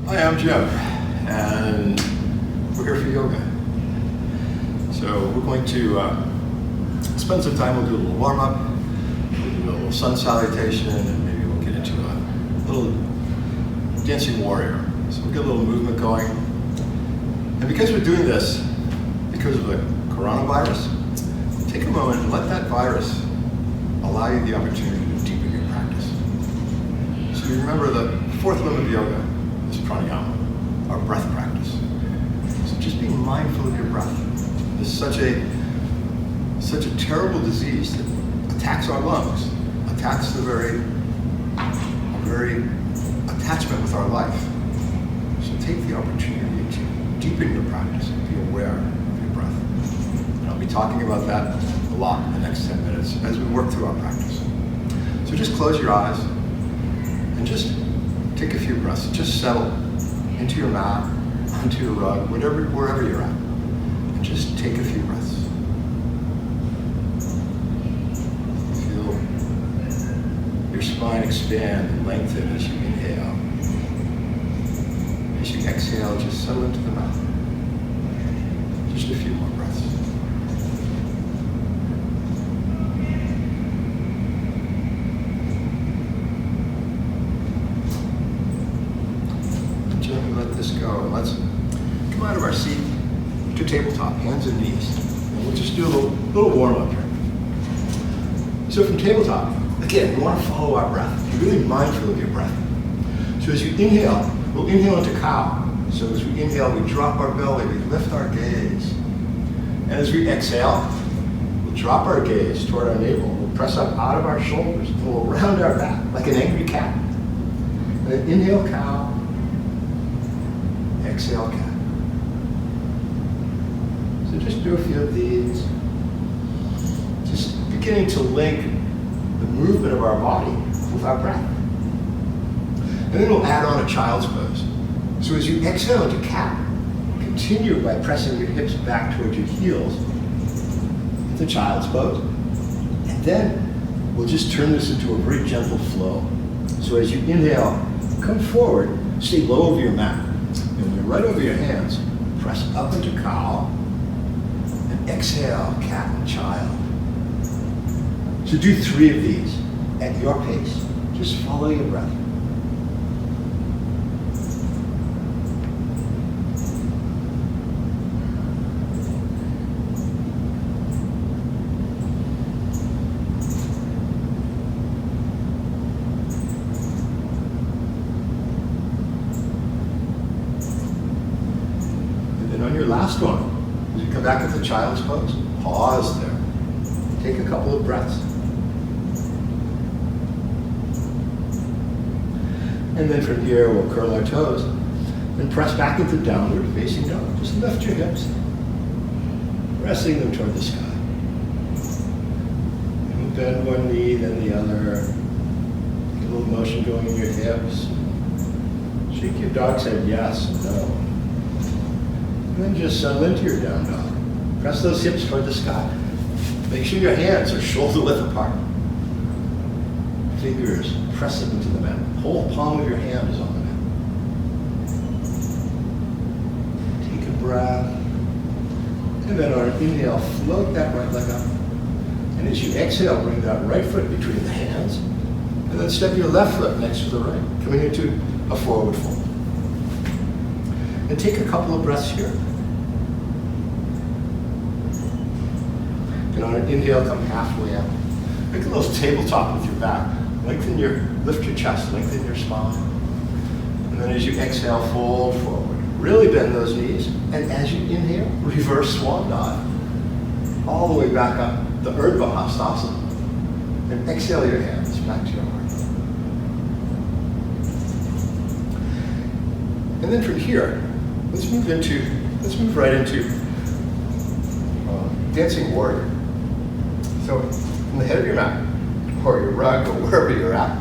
Hi, I'm Jim, and we're here for yoga. So we're going to spend some time. We'll do a little warm-up, we'll do a little sun salutation, and maybe we'll get into a little dancing warrior. So we'll get a little movement going. And because we're doing this, because of the coronavirus, take a moment and let that virus allow you the opportunity to deepen your practice. So you remember the fourth limb of yoga is pranayama, our breath practice. So just being mindful of your breath. There's such a terrible disease that attacks our lungs, attacks the very attachment with our life. So take the opportunity to deepen your practice and be aware of your breath. And I'll be talking about that a lot in the next 10 minutes as we work through our practice. So just close your eyes and just take a few breaths. Just settle into your mat, onto your rug, wherever you're at. And just take a few breaths. Feel your spine expand and lengthen as you inhale. As you exhale, just settle into the mouth. Just a few more breaths. Gently let this go, and let's come out of our seat to tabletop, hands and knees. And we'll just do a little warm-up here. So from tabletop, again, we want to follow our breath. Be really mindful of your breath. So as you inhale, we'll inhale into cow. So as we inhale, we drop our belly, we lift our gaze. And as we exhale, we'll drop our gaze toward our navel. We'll press up out of our shoulders, and we'll round our back like an angry cat. And then inhale cow, exhale cat. So just do a few of these. Just beginning to link the movement of our body with our breath. And then we'll add on a child's pose. So as you exhale into cat, continue by pressing your hips back towards your heels. It's a child's pose. And then we'll just turn this into a very gentle flow. So as you inhale, come forward, stay low over your mat. And when you're right over your hands, press up into cow, and exhale, cat and child. So do 3 of these at your pace. Just follow your breath. Last one, as you come back into child's pose, pause there. Take a couple of breaths. And then from here, we'll curl our toes and press back into downward facing dog. Just lift your hips, resting them toward the sky. And bend one knee, then the other. Get a little motion going in your hips. Shake your dog's head yes, no. And then just settle into your down dog. Press those hips toward the sky. Make sure your hands are shoulder width apart. Fingers pressing into the mat. Whole palm of your hand is on the mat. Take a breath. And then on an inhale, float that right leg up. And as you exhale, bring that right foot between the hands. And then step your left foot next to the right, coming into a forward fold. And take a couple of breaths here. And on an inhale, come halfway out. Make a little tabletop with your back. Lift your chest, lengthen your spine. And then as you exhale, fold forward. Really bend those knees. And as you inhale, reverse swan dive. All the way back up, the Urdhva Hastasana. And exhale your hands back to your heart. And then from here, let's move right into dancing warrior. So from the head of your mat, or your rug, or wherever you're at,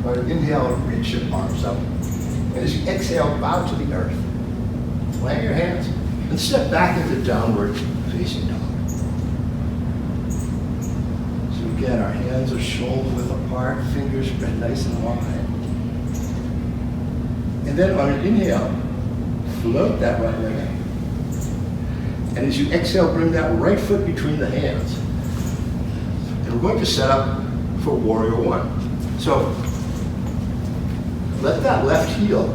on an inhale, reach your arms up. And as you exhale, bow to the earth. Plant your hands and step back into downward facing dog. So again, our hands are shoulder width apart, fingers spread nice and wide. And then on an inhale, float that right leg up. And as you exhale, bring that right foot between the hands. And we're going to set up for Warrior One. So let that left heel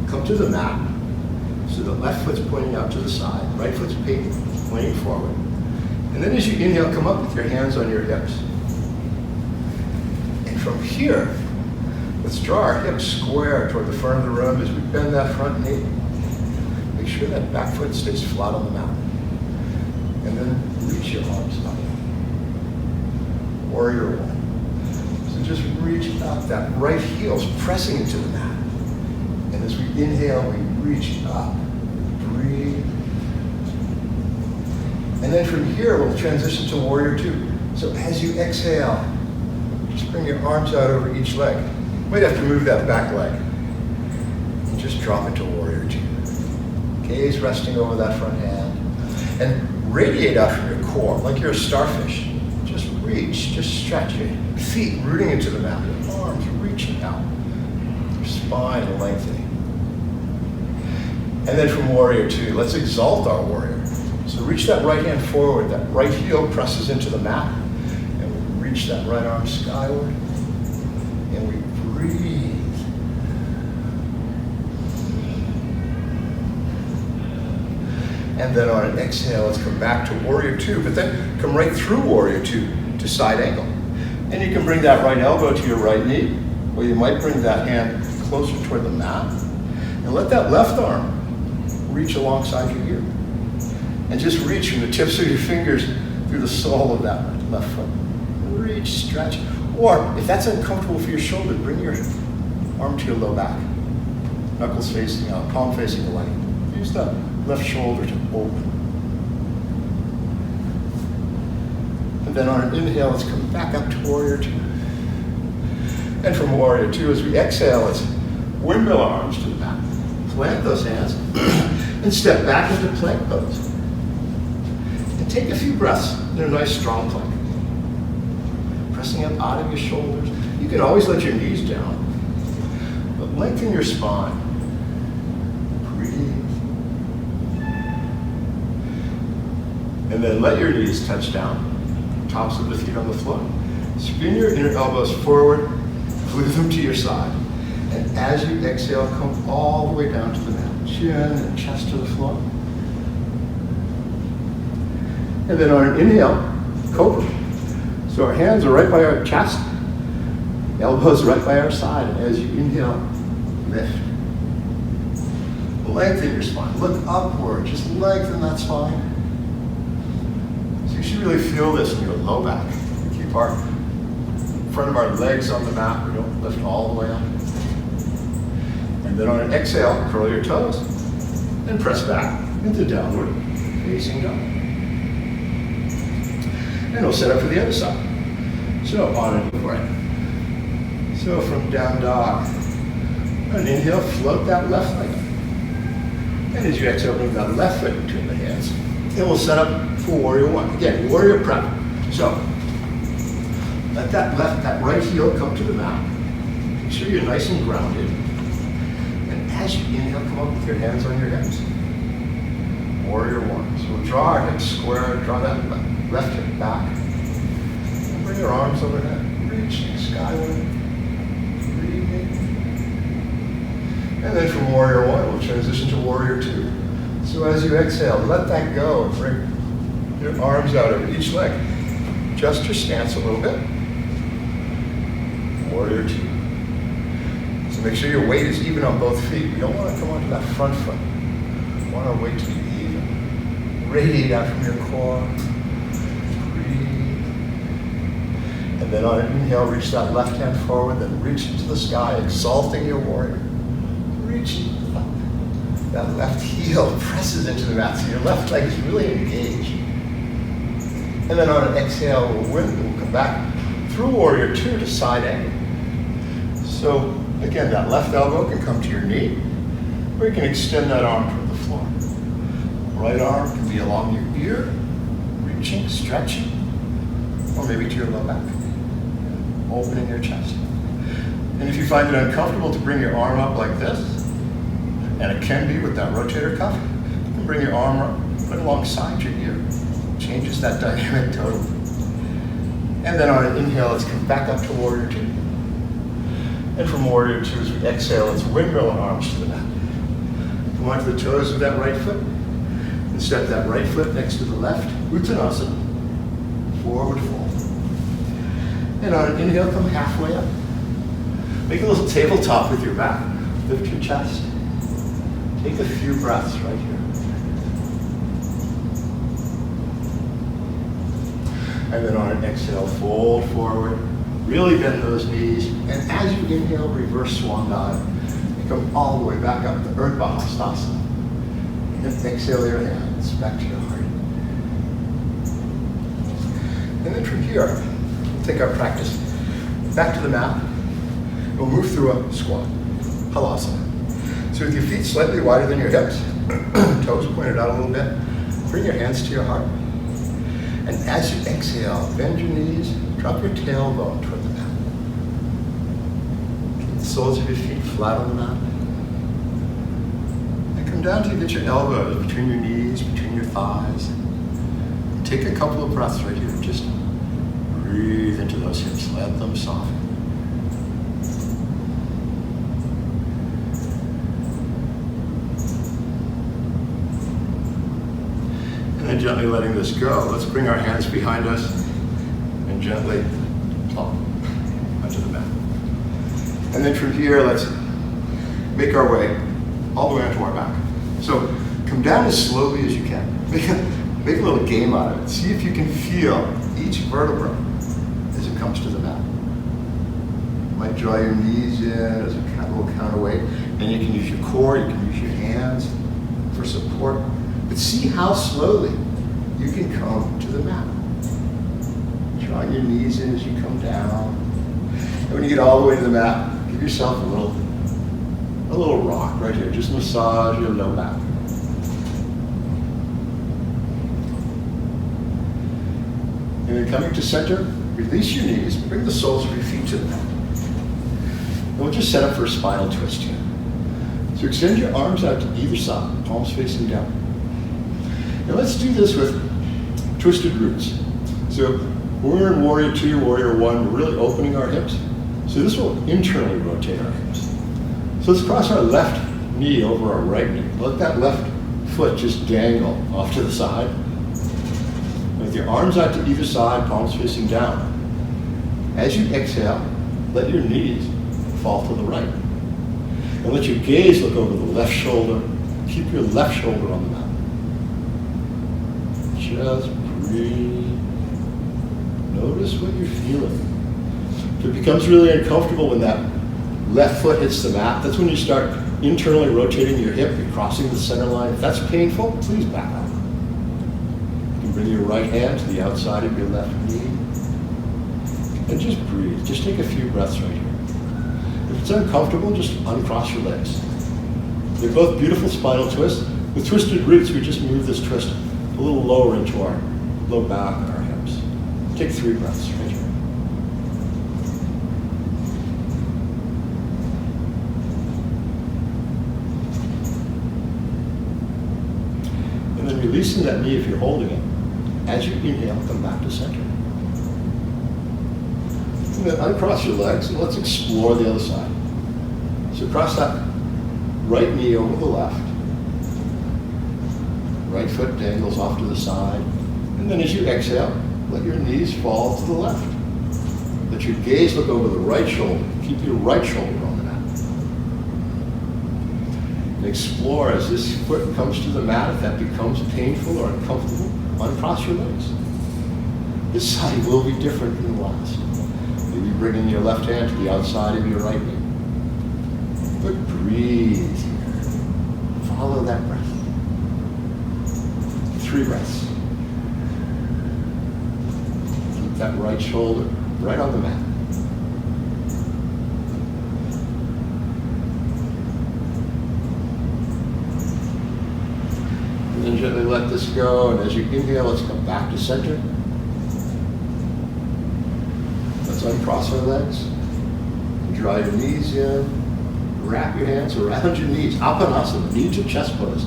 come to the mat. So the left foot's pointing out to the side, right foot's pointing forward. And then as you inhale, come up with your hands on your hips. And from here, let's draw our hips square toward the front of the room as we bend that front knee. Make sure that back foot stays flat on the mat. And then reach your arms up. Warrior One. So just reach up. That right heel's pressing into the mat. And as we inhale, we reach up. Breathe. And then from here, we'll transition to Warrior Two. So as you exhale, just bring your arms out over each leg. You might have to move that back leg. And just drop into Warrior Two. Gaze resting over that front hand. And radiate out from your core, like you're a starfish. Just reach, just stretch your feet rooting into the mat, your arms reaching out, your spine lengthening. And then from Warrior Two, let's exalt our warrior. So reach that right hand forward, that right heel presses into the mat, and we reach that right arm skyward, and we breathe. And then on an exhale, let's come back to Warrior Two, but then come right through Warrior Two to side angle. And you can bring that right elbow to your right knee, or you might bring that hand closer toward the mat, and let that left arm reach alongside your ear. And just reach from the tips of your fingers through the sole of that left foot. Reach, stretch. Or if that's uncomfortable for your shoulder, bring your arm to your low back. Knuckles facing out, palm facing away. Use that left shoulder to open. And then on an inhale, let's come back up to Warrior Two. And from Warrior Two, as we exhale, let's windmill our arms to the back. Plant those hands and step back into plank pose. And take a few breaths in a nice strong plank. Pressing up out of your shoulders. You can always let your knees down, but lengthen your spine. Breathe. And then let your knees touch down, tops of the feet on the floor. Spin your inner elbows forward, glue them to your side. And as you exhale, come all the way down to the mat. Chin and chest to the floor. And then on an inhale, cobra. So our hands are right by our chest, elbows right by our side. And as you inhale, lift. Lengthen your spine. Look upward. Just lengthen that spine. So you should really feel this in your low back. We keep our front of our legs on the mat. We don't lift all the way up. And then on an exhale, curl your toes and press back into downward facing dog. And we'll set up for the other side. So on an inhale. So from down dog, on an inhale, float that left leg up. And as you exhale, bring that left foot between the hands. And we'll set up for Warrior One. Again, Warrior Prep. So let that right heel come to the mat. Make sure you're nice and grounded. And as you inhale, come up with your hands on your hips. Warrior One. So we'll draw our hips square, draw that left hip back. And bring your arms overhead, reaching skyward. Breathing. And then from Warrior One, we'll transition to Warrior Two. So as you exhale, let that go and bring your arms out over each leg. Adjust your stance a little bit. Warrior Two. So make sure your weight is even on both feet. We don't want to come onto that front foot. We want our weight to be even. Radiate out from your core. Breathe. And then on an inhale, reach that left hand forward, then reach into the sky, exalting your warrior. Reaching up. That left heel presses into the mat, so your left leg is really engaged. And then on an exhale, we'll come back through Warrior Two to side angle. So again, that left elbow can come to your knee, or you can extend that arm toward the floor. Right arm can be along your ear, reaching, stretching, or maybe to your low back, opening your chest. And if you find it uncomfortable to bring your arm up like this, And it can be with that rotator cuff. You can bring your arm right alongside your ear. Changes that dynamic totally. And then on an inhale, let's come back up to Warrior Two. And from Warrior Two, as we exhale, let's windmill our arms to the mat. Come onto the toes of that right foot. And step that right foot next to the left. Uttanasana. Forward fold. And on an inhale, come halfway up. Make a little tabletop with your back. Lift your chest. Take a few breaths right here. And then on an exhale, fold forward. Really bend those knees. And as you inhale, reverse swan dive. You come all the way back up to Urdhva Hastasana. And exhale your hands back to your heart. And then from here, we'll take our practice back to the mat. We'll move through a squat, halasana. So with your feet slightly wider than your hips, toes pointed out a little bit, bring your hands to your heart. And as you exhale, bend your knees, drop your tailbone toward the mat. Keep the soles of your feet flat on the mat. And come down till you get your elbows between your knees, between your thighs. Take a couple of breaths right here. Just breathe into those hips, let them soften. And gently letting this go, let's bring our hands behind us and gently plop onto the mat. And then from here, let's make our way all the way onto our back. So come down as slowly as you can. Make a little game out of it. See if you can feel each vertebra as it comes to the mat. You might draw your knees in as a little counterweight, and you can use your core, you can use your hands for support. But see how slowly you can come to the mat. Draw your knees in as you come down. And when you get all the way to the mat, give yourself a little rock right here. Just massage your low back. And then coming to center, release your knees, bring the soles of your feet to the mat. And we'll just set up for a spinal twist here. So extend your arms out to either side, palms facing down. Now let's do this with twisted roots. So we're in Warrior Two, Warrior One, we're really opening our hips. So this will internally rotate our hips. So let's cross our left knee over our right knee. Let that left foot just dangle off to the side. With your arms out to either side, palms facing down. As you exhale, let your knees fall to the right. And let your gaze look over the left shoulder. Keep your left shoulder on the mat. Just breathe. Notice what you're feeling. If it becomes really uncomfortable when that left foot hits the mat, that's when you start internally rotating your hip and crossing the center line. If that's painful, please back up. You can bring your right hand to the outside of your left knee. And just breathe. Just take a few breaths right here. If it's uncomfortable, just uncross your legs. They're both beautiful spinal twists. With twisted roots, we just move this twist a little lower into our low back and our hips. Take 3 breaths right here. And then releasing that knee if you're holding it. As you inhale, come back to center. And then uncross your legs and let's explore the other side. So cross that right knee over the left. Right foot dangles off to the side. And then as you exhale, let your knees fall to the left. Let your gaze look over the right shoulder. Keep your right shoulder on the mat. And explore as this foot comes to the mat. If that becomes painful or uncomfortable, uncross your legs. This side will be different than the last. Maybe bringing your left hand to the outside of your right knee. But breathe. Follow that breath. 3 breaths. Keep that right shoulder right on the mat. And then gently let this go, and as you inhale, let's come back to center. Let's uncross our legs. Draw your knees in. wrap your hands around your knees, Apanasana, knee to chest pose.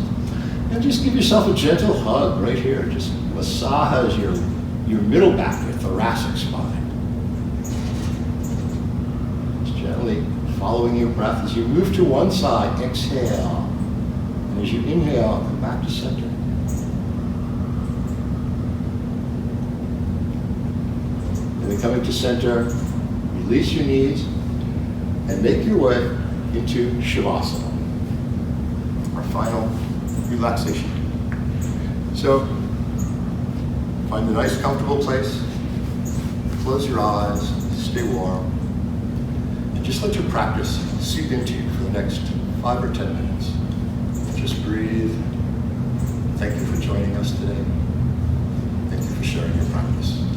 And just give yourself a gentle hug right here. Just massage your middle back, your thoracic spine. Just gently following your breath as you move to one side, exhale. And as you inhale, come back to center. And then coming to center, release your knees and make your way into Shavasana, our final relaxation. So, find a nice comfortable place, close your eyes, stay warm, and just let your practice seep into you for the next 5 or 10 minutes. Just breathe. Thank you for joining us today. Thank you for sharing your practice.